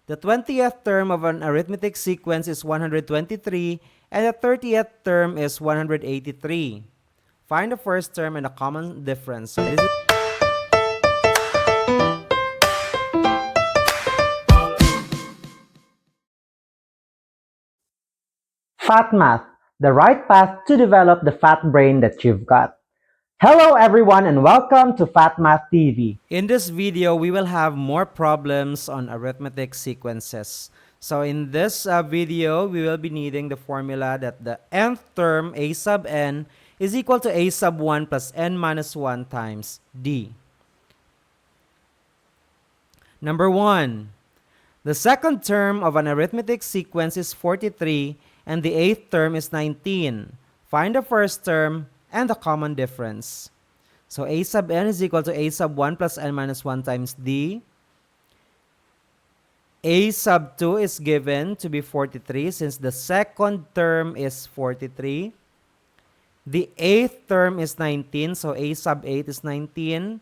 The 20th term of an arithmetic sequence is 123, and the 30th term is 183. Find the first term and the common difference. So this is Fat Math, the right path to develop the fat brain that you've got. Hello everyone and welcome to Fat Math TV. In this video, we will have more problems on arithmetic sequences. So in this video, we will be needing the formula that the nth term, a sub n, is equal to a sub 1 plus n minus 1 times d. Number 1. The second term of an arithmetic sequence is 43 and the eighth term is 19. Find the first term and the common difference. So a sub n is equal to a sub 1 plus n minus 1 times d. A sub 2 is given to be 43 since the second term is 43. The eighth term is 19, so a sub 8 is 19.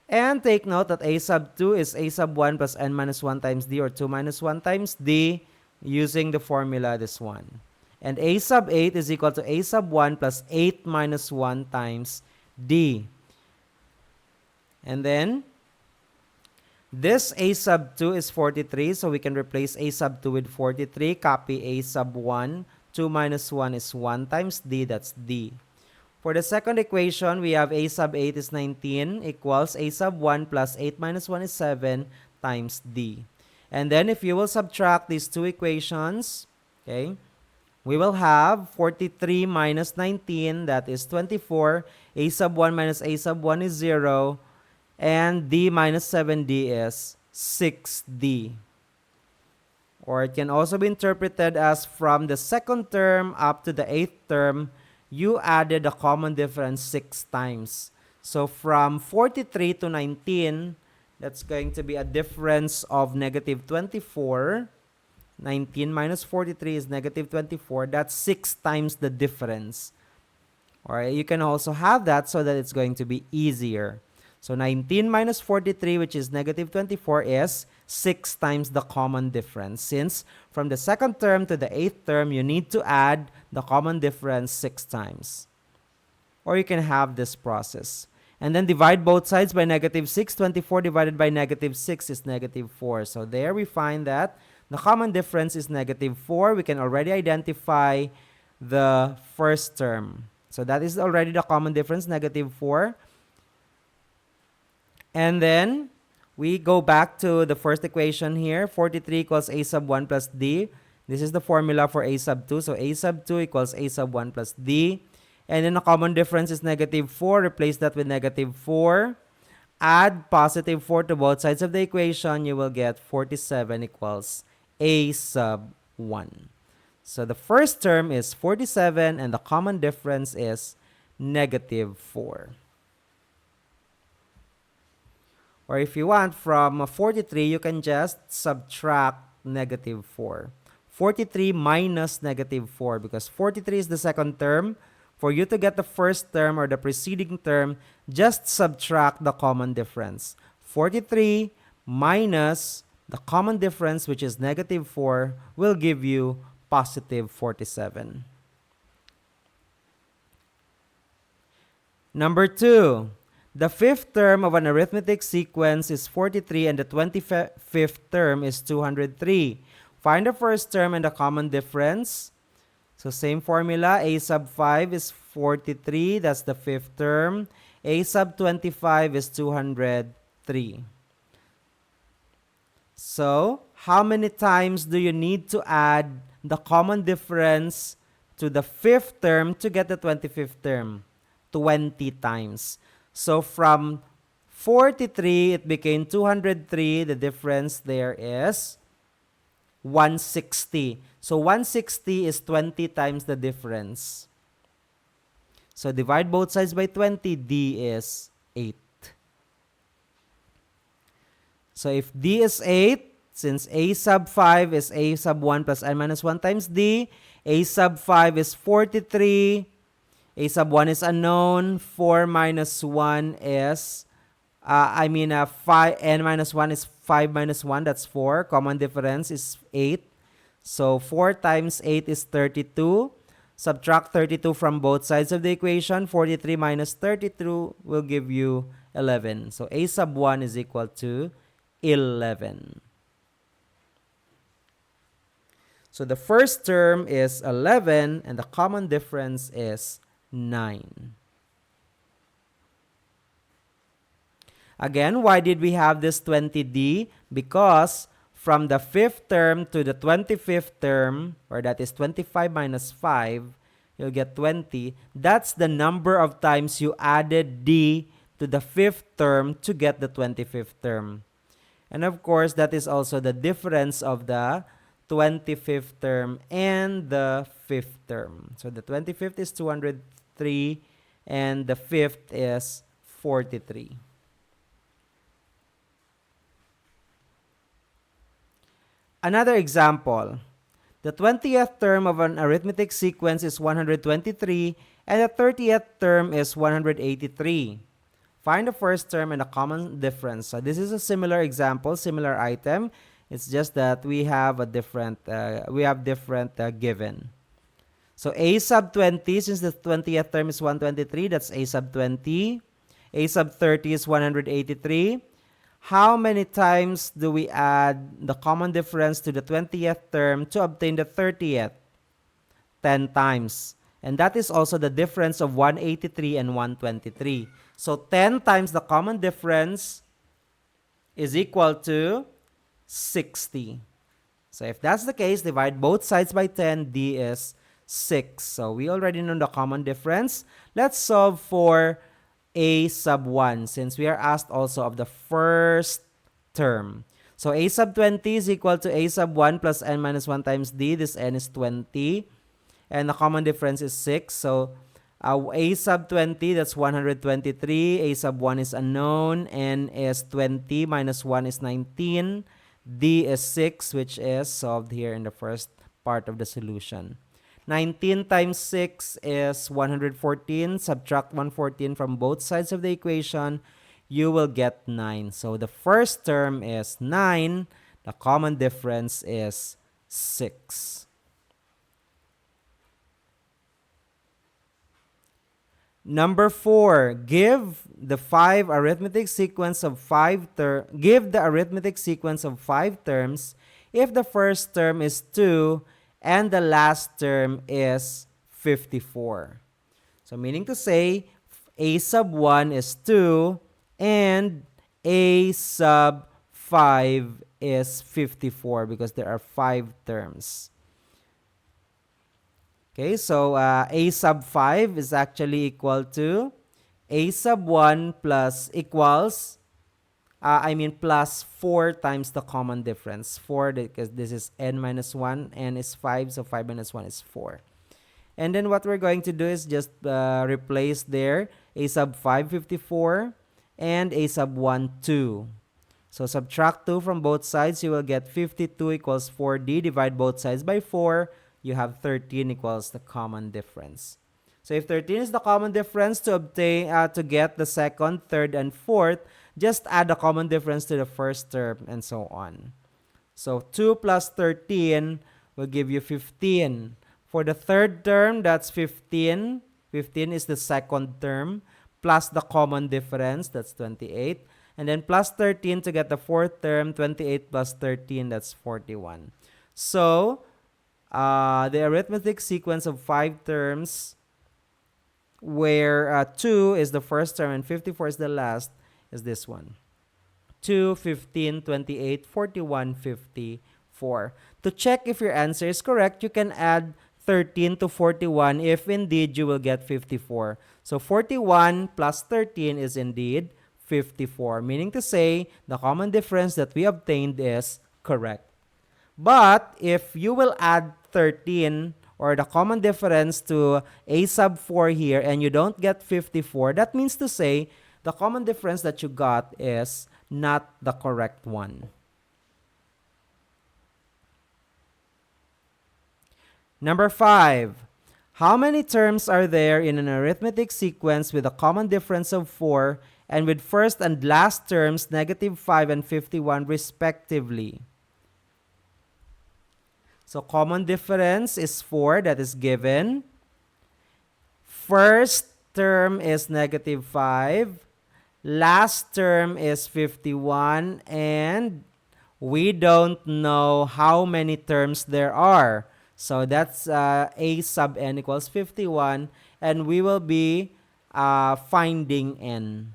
And take note that a sub 2 is a sub 1 plus n minus 1 times d, or 2 minus 1 times d, using the formula this one. And a sub 8 is equal to a sub 1 plus 8 minus 1 times d. And then, this a sub 2 is 43, so we can replace a sub 2 with 43, copy a sub 1, 2 minus 1 is 1 times d, that's d. For the second equation, we have a sub 8 is 19 equals a sub 1 plus 8 minus 1 is 7 times d. And then if you will subtract these two equations, okay, we will have 43 minus 19, that is 24. A sub 1 minus a sub 1 is 0. And d minus 7d is 6d. Or it can also be interpreted as from the second term up to the eighth term, you added the common difference 6 times. So from 43 to 19, that's going to be a difference of negative 24. 19 minus 43 is negative 24. That's 6 times the difference. Or you can also have that so that it's going to be easier. So 19 minus 43, which is negative 24, is 6 times the common difference. Since from the second term to the eighth term, you need to add the common difference 6 times. Or you can have this process. And then divide both sides by negative 6. 24 divided by negative 6 is negative 4. So there we find that the common difference is negative 4. We can already identify the first term. So that is already the common difference, negative 4. And then we go back to the first equation here. 43 equals a sub 1 plus d. This is the formula for a sub 2. So a sub 2 equals a sub 1 plus d. And then the common difference is negative 4. Replace that with negative 4. Add positive 4 to both sides of the equation. You will get 47 equals a sub 1. So the first term is 47 and the common difference is negative 4. Or if you want, from 43, you can just subtract negative 4. 43 minus negative 4, because 43 is the second term. For you to get the first term or the preceding term, just subtract the common difference. 43 minus the common difference, which is negative 4, will give you positive 47. Number 2. The fifth term of an arithmetic sequence is 43 and the 25th term is 203. Find the first term and the common difference. So same formula, a sub 5 is 43, that's the fifth term. A sub 25 is 203. So how many times do you need to add the common difference to the fifth term to get the 25th term? 20 times. So from 43, it became 203. The difference there is 160. So 160 is 20 times the difference. So divide both sides by 20. D is 8. So if D is 8, since a sub 5 is a sub 1 plus n minus 1 times d, a sub 5 is 43. A sub 1 is unknown. 4 minus 1 is, 5, n minus 1 is 5 minus 1, that's 4. Common difference is 8. So 4 times 8 is 32. Subtract 32 from both sides of the equation. 43 minus 32 will give you 11. So a sub 1 is equal to 11. So the first term is 11 and the common difference is 9. Again, why did we have this 20D? Because from the 5th term to the 25th term, or that is 25 minus 5, you'll get 20. That's the number of times you added D to the 5th term to get the 25th term. And of course, that is also the difference of the 25th term and the 5th term. So the 25th is 203 and the 5th is 43. Another example. The 20th term of an arithmetic sequence is 123 and the 30th term is 183. Find the first term and the common difference. So this is a similar example, similar item. It's just that we have a different given. So a sub 20, since the 20th term is 123, that's a sub 20. A sub 30 is 183. How many times do we add the common difference to the 20th term to obtain the 30th? 10 times. And that is also the difference of 183 and 123. So 10 times the common difference is equal to 60. So if that's the case, divide both sides by 10. D is 6. So we already know the common difference. Let's solve for a sub 1 since we are asked also of the first term. So a sub 20 is equal to a sub 1 plus n minus 1 times d. This n is 20. And the common difference is 6. So a sub 20, that's 123. A sub 1 is unknown. N is 20 minus 1 is 19. D is 6, which is solved here in the first part of the solution. 19 times 6 is 114. Subtract 114 from both sides of the equation. You will get 9. So the first term is 9. The common difference is 6. Number 4, give the arithmetic sequence of 5 terms if the first term is 2 and the last term is 54. So meaning to say, a sub 1 is 2 and a sub 5 is 54 because there are 5 terms. Okay, so a sub 5 is actually equal to a sub 1 plus plus 4 times the common difference. 4 because this is n minus 1, n is 5, so 5 minus 1 is 4. And then what we're going to do is just replace there a sub 5, 54, and a sub 1, 2. So subtract 2 from both sides, you will get 52 equals 4d. Divide both sides by 4. You have 13 equals the common difference. So if 13 is the common difference to obtain to get the second, third, and fourth, just add the common difference to the first term and so on. So 2 plus 13 will give you 15. For the third term, that's 15. 15 is the second term plus the common difference, that's 28. And then plus 13 to get the fourth term, 28 plus 13, that's 41. So the arithmetic sequence of 5 terms where 2 is the first term and 54 is the last is this one. 2, 15, 28, 41, 54. To check if your answer is correct, you can add 13 to 41 if indeed you will get 54. So 41 plus 13 is indeed 54, meaning to say the common difference that we obtained is correct. But if you will add 13 or the common difference to a sub 4 here and you don't get 54, that means to say the common difference that you got is not the correct one. Number 5. How many terms are there in an arithmetic sequence with a common difference of 4 and with first and last terms, negative 5 and 51 respectively. So common difference is 4, that is given. First term is negative 5. Last term is 51, and we don't know how many terms there are. So that's a sub n equals 51, and we will be finding n.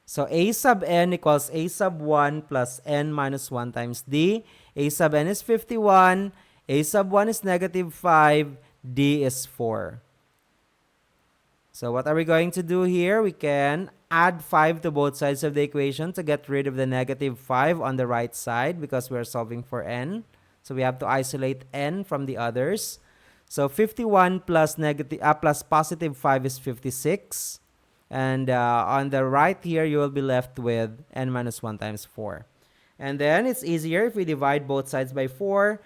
So a sub n equals a sub 1 plus n minus 1 times d. A sub n is 51, a sub 1 is negative 5, d is 4. So what are we going to do here? We can add 5 to both sides of the equation to get rid of the negative 5 on the right side because we're solving for n. So we have to isolate n from the others. So 51 plus positive 5 is 56. And on the right here, you will be left with n minus 1 times 4. And then it's easier if we divide both sides by 4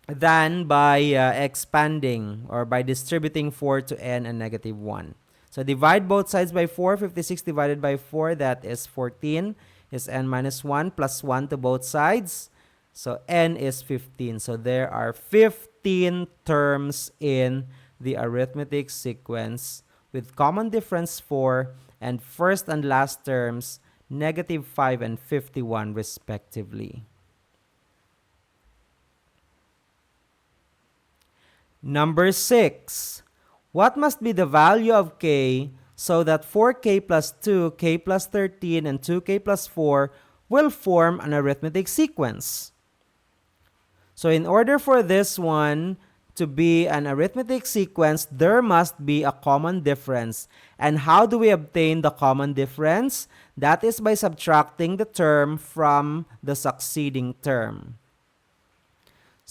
than by expanding or by distributing 4 to n and negative 1. So divide both sides by 4. 56 divided by 4, that is 14, is n minus 1 plus 1 to both sides. So n is 15. So there are 15 terms in the arithmetic sequence with common difference 4 and first and last terms negative 5 and 51 respectively. Number 6. What must be the value of k so that 4k plus 2, k plus 13, and 2k plus 4 will form an arithmetic sequence? So in order for this one to be an arithmetic sequence, there must be a common difference. And how do we obtain the common difference? That is by subtracting the term from the succeeding term.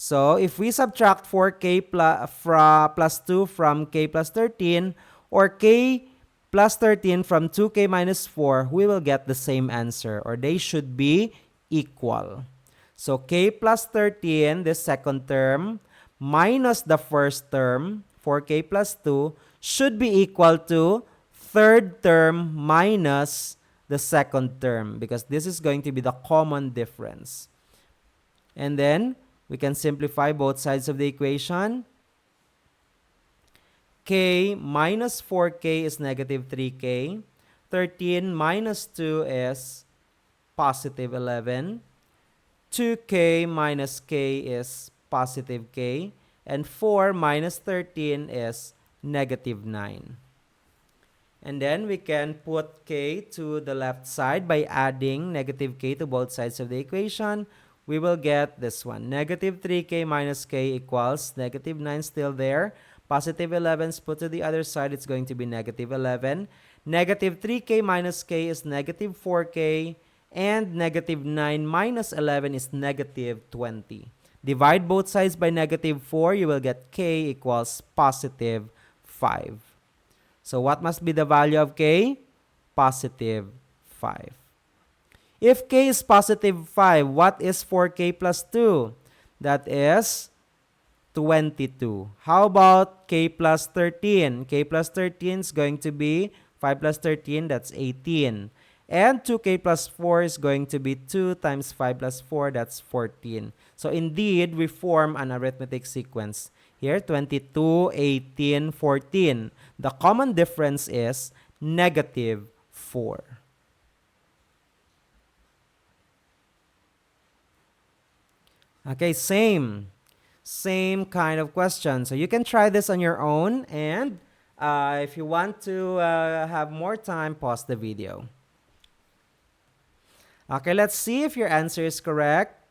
So if we subtract 4k plus 2 from k plus 13, or k plus 13 from 2k minus 4, we will get the same answer, or they should be equal. So k plus 13, the second term, minus the first term, 4k plus 2, should be equal to third term minus the second term, because this is going to be the common difference. And then we can simplify both sides of the equation. K minus 4k is negative 3k. 13 minus 2 is positive 11. 2k minus k is positive k. And 4 minus 13 is negative 9. And then we can put k to the left side by adding negative k to both sides of the equation. We will get this one. Negative 3k minus k equals negative 9 still there. Positive 11 is put to the other side. It's going to be negative 11. Negative 3k minus k is negative 4k. And negative 9 minus 11 is negative 20. Divide both sides by negative 4. You will get k equals positive 5. So what must be the value of k? Positive 5. If k is positive 5, what is 4k plus 2? That is 22. How about k plus 13? K plus 13 is going to be 5 plus 13, that's 18. And 2k plus 4 is going to be 2 times 5 plus 4, that's 14. So indeed, we form an arithmetic sequence. Here, 22, 18, 14. The common difference is negative 4. Okay, same kind of question. So you can try this on your own, and if you want to have more time, pause the video. Okay, let's see if your answer is correct.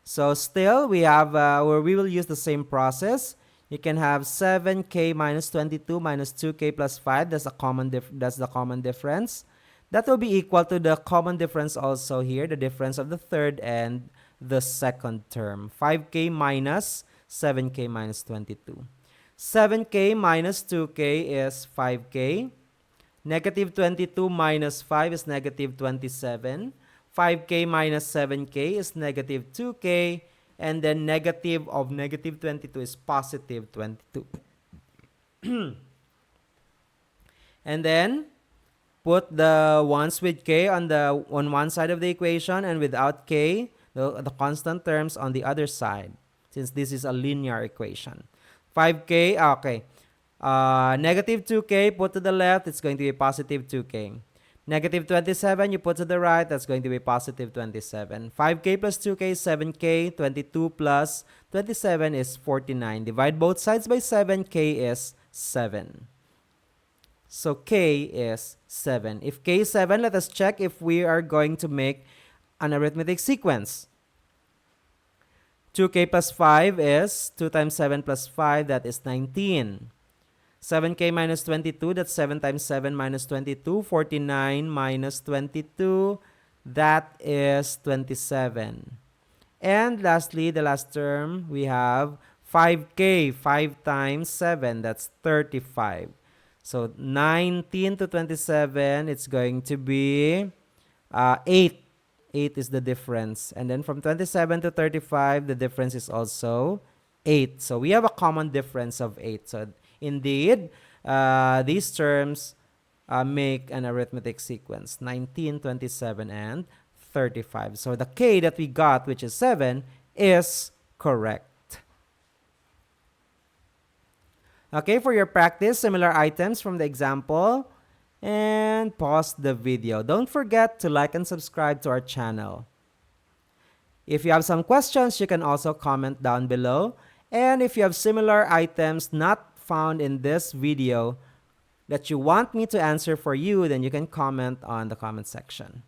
So still, we have where we will use the same process. You can have 7k minus 22 minus 2k plus 5. That's the common difference. That will be equal to the common difference also here, the difference of the third and the second term. 5k minus 7k minus 22. 7k minus 2k is 5k. Negative 22 minus 5 is negative 27. 5k minus 7k is negative 2k. And then negative of negative 22 is positive 22. And then put the ones with k on one side of the equation and without k, the constant terms on the other side, since this is a linear equation. 5k, okay. Negative 2k, put to the left, it's going to be positive 2k. Negative 27, you put to the right, that's going to be positive 27. 5k plus 2k is 7k. 22 plus 27 is 49. Divide both sides by 7, k is 7. So k is 7. If k is 7, let us check if we are going to make an arithmetic sequence. 2k plus 5 is 2 times 7 plus 5, that is 19. 7k minus 22, that's 7 times 7 minus 22. 49 minus 22, that is 27. And lastly, the last term, we have 5k. 5 times 7, that's 35. So 19 to 27, it's going to be 8. 8 is the difference. And then from 27 to 35, the difference is also 8. So we have a common difference of 8. So indeed, these terms make an arithmetic sequence, 19, 27, and 35. So the k that we got, which is 7, is correct. Okay, for your practice, similar items from the example, and pause the video. Don't forget to like and subscribe to our channel. If you have some questions, you can also comment down below. And if you have similar items not found in this video that you want me to answer for you, then you can comment on the comment section.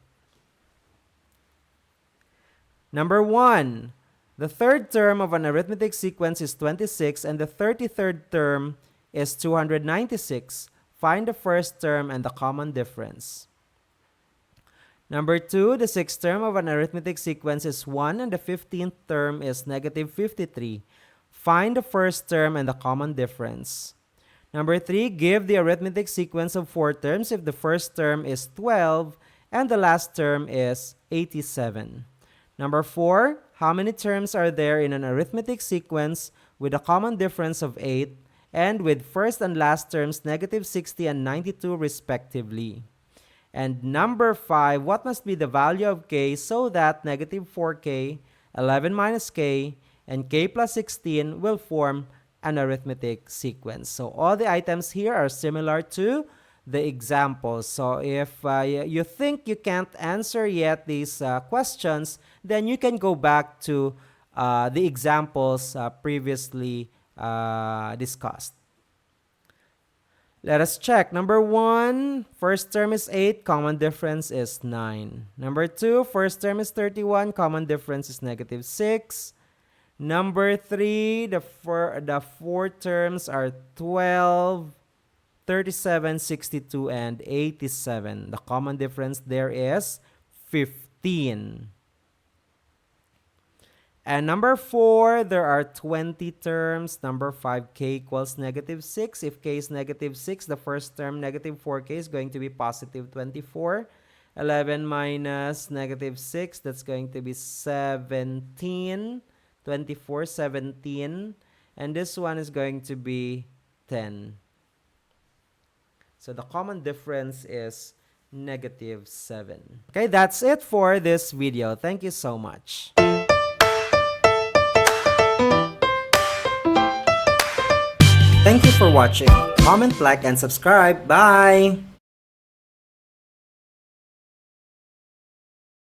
Number 1. The third term of an arithmetic sequence is 26 and the 33rd term is 296. Find the first term and the common difference. Number 2. The sixth term of an arithmetic sequence is 1 and the 15th term is negative 53. Find the first term and the common difference. Number 3. Give the arithmetic sequence of 4 terms if the first term is 12 and the last term is 87. Number 4. How many terms are there in an arithmetic sequence with a common difference of 8 and with first and last terms negative 60 and 92 respectively? And number 5. What must be the value of k so that negative 4k, 11 minus k, and k plus 16 will form an arithmetic sequence? So all the items here are similar to the examples. So if you think you can't answer yet these questions, then you can go back to the examples previously discussed. Let us check. Number 1, first term is 8, common difference is 9. Number 2, first term is 31, common difference is negative 6. Number 3, the four terms are 12, 37, 62, and 87. The common difference there is 15. And number 4, there are 20 terms. Number 5, k equals negative 6. If k is negative 6, the first term, negative 4k, is going to be positive 24. 11 minus negative 6, that's going to be 17. 24, 17. And this one is going to be 10. So the common difference is negative 7. Okay, that's it for this video. Thank you so much. Thank you for watching. Comment, like, and subscribe. Bye!